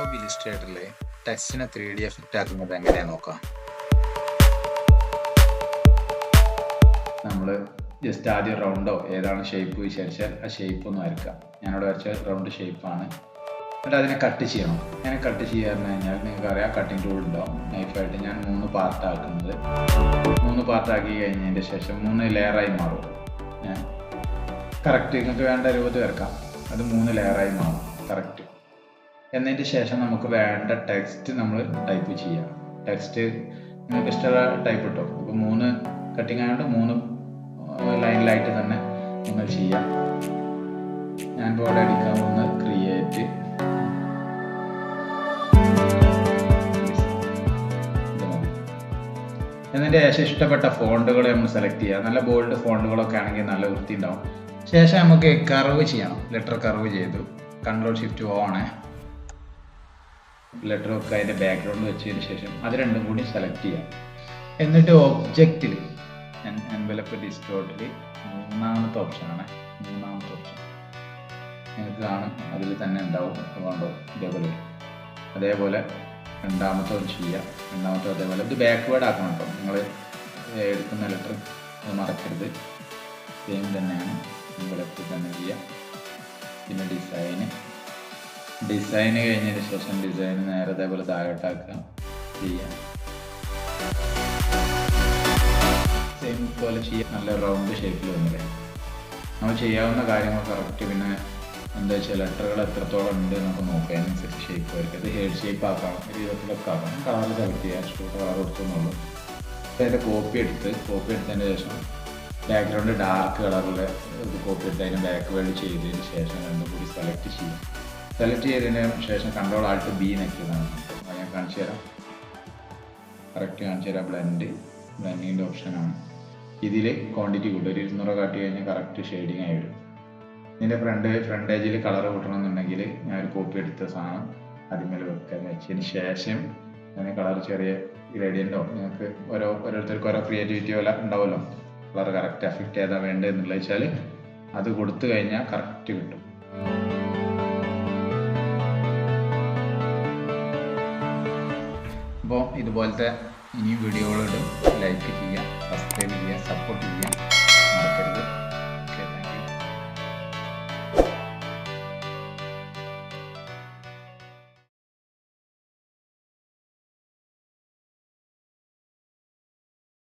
Adobe Illustrator ടെക്സ്റ്റിനെ 3D effect ആക്കുന്നത് എങ്ങനെയാണെന്ന് നോക്കാം. നമ്മൾ ജസ്റ്റ് ആദ്യം റൗണ്ടോ ഏതാണ് ഷേപ്പ് വിചാരിച്ചാൽ ആ ഷേപ്പ് ഒന്ന് വരയ്ക്കാം. ഞാനിവിടെ വരച്ച റൗണ്ട് ഷേപ്പാണ്. എന്നിട്ട് അതിനെ കട്ട് ചെയ്യണം. അങ്ങനെ കട്ട് ചെയ്യാന്ന് കഴിഞ്ഞാൽ നിങ്ങൾക്ക് അറിയാം കട്ടിംഗ് ടൂൾ ഉണ്ടാവും. നൈഫായിട്ട് ഞാൻ 3 പാർട്ടാക്കുന്നത്. 3 പാർട്ടാക്കി കഴിഞ്ഞതിൻ്റെ ശേഷം 3 ലെയറായി മാറും. ഞാൻ കറക്റ്റ് നിങ്ങൾക്ക് വേണ്ട രൂപത്തിൽ വരക്കാം. അത് 3 ലെയറായി മാറും കറക്റ്റ്. എന്നതിന് ശേഷം നമുക്ക് വേണ്ട ടെക്സ്റ്റ് നമ്മൾ ടൈപ്പ് ചെയ്യാം. ടെക്സ്റ്റ് നിങ്ങൾക്ക് ഇഷ്ടമുള്ള ടൈപ്പ് ഇട്ടോ. ഇപ്പോൾ 3 കട്ടിങ് ആയതുകൊണ്ട് 3 ലൈനിലായിട്ട് തന്നെ നിങ്ങൾ ചെയ്യാം. ഞാൻ ഇവിടെ അടിക്കാൻ പോകുന്നത് ക്രിയേറ്റ് എന്നതിൻ്റെ ശേഷം ഇഷ്ടപ്പെട്ട ഫോണ്ടുകൾ നമ്മൾ സെലക്ട് ചെയ്യുക. നല്ല ബോൾഡ് ഫോണ്ടുകളൊക്കെ ആണെങ്കിൽ നല്ല വൃത്തി ഉണ്ടാവും. ശേഷം നമുക്ക് കർവ് ചെയ്യണം. ലെറ്റർ കർവ് ചെയ്തു. Ctrl+Shift+O ആണ്. ലെറ്റർ ഒക്കെ അതിൻ്റെ ബാക്ക്ഗ്രൗണ്ട് വെച്ചതിന് ശേഷം അത് രണ്ടും കൂടി സെലക്ട് ചെയ്യാം. എന്നിട്ട് ഒബ്ജക്റ്റിൽ എൻവലപ്പ് ഡിസ്റ്റോർട്ടിൽ 3ാമത്തെ ഓപ്ഷനാണ്. 3ാമത്തെ ഓപ്ഷൻ നിങ്ങൾക്ക് കാണും, അതിൽ തന്നെ ഉണ്ടാവും. അതുകൊണ്ടോ ഇതേപോലെ അതേപോലെ 2ാമത്തെ ഒന്ന് ചെയ്യുക. 2ാമത്തെ അതേപോലെ ഇത് ബാക്ക്വേർഡ് ആക്കണം കേട്ടോ. നിങ്ങൾ എടുക്കുന്ന ലെറ്റർ അത് മറക്കരുത്. സെയിം തന്നെയാണ് എൻവലപ്പിൽ തന്നെ ചെയ്യുക. പിന്നെ ഡിസൈന് കഴിഞ്ഞതിന് ശേഷം ഡിസൈൻ നേരെ അതേപോലെ താഴോട്ടാക്കുക ചെയ്യാം. സെയിം പോലെ ചെയ്യാം. നല്ല റൗണ്ട് ഷേപ്പിൽ വന്നില്ലേ. നമ്മൾ ചെയ്യാവുന്ന കാര്യങ്ങൾ കറക്റ്റ്. പിന്നെ എന്താ വെച്ചാൽ ലെറ്ററുകൾ എത്രത്തോളം ഉണ്ട് എന്നൊക്കെ നോക്കുക. അതിനനുസരിച്ച് ഷേപ്പ് വരയ്ക്കുക. അത് ഹെഡ് ഷേപ്പ് ആക്കണം. ഒരു വിധത്തിലൊക്കെ ആക്കണം. കളർ സെലക്ട് ചെയ്യുക. ഇഷ്ടപ്പെട്ട കളർ കൊടുക്കുന്നുള്ളൂ. അതിൻ്റെ കോപ്പി എടുത്തതിന് ശേഷം ബാക്ക്ഗ്രൗണ്ട് ഡാർക്ക് കളറിൽ കോപ്പി എടുത്ത് അതിന് ബാക്ക്വേർഡ് ചെയ്തതിന് ശേഷം രണ്ടും കൂടി സെലക്ട് ചെയ്യും. സെലക്ട് ചെയ്തതിന് ശേഷം Ctrl+Alt+B നെക്കുന്നതാണ്. അത് ഞാൻ കാണിച്ചു തരാം. കറക്റ്റ് കാണിച്ചു തരാം. ബ്ലെൻഡിൻ്റെ ഓപ്ഷനാണ്. ഇതിൽ ക്വാണ്ടിറ്റി കൂട്ടും. ഒരു 200 കാട്ടി കഴിഞ്ഞാൽ കറക്റ്റ് ഷെയ്ഡിങ് ആയി വരും. ഇതിൻ്റെ ഫ്രണ്ട് ഏജിൽ കളർ കൂട്ടണമെന്നുണ്ടെങ്കിൽ ഞാൻ ഒരു കോപ്പി എടുത്ത സാധനം അതിന്മേൽ വെക്കാൻ വെച്ചതിന് ശേഷം അതിന് കളർ ചെറിയ ഗ്രേഡിയൻ്റോ നിങ്ങൾക്ക് ഓരോരുത്തർക്കും ഓരോ ക്രിയേറ്റിവിറ്റി പോലെ ഉണ്ടാവുമല്ലോ. കളർ കറക്റ്റ് എഫക്റ്റ് ഏതാ വേണ്ടത് എന്നുള്ളത് വെച്ചാൽ അത് കൊടുത്തു കഴിഞ്ഞാൽ കറക്റ്റ് കിട്ടും. അപ്പോൾ ഇതുപോലത്തെ ഇനിയും വീഡിയോകളോട് ലൈക്ക് ചെയ്യുക.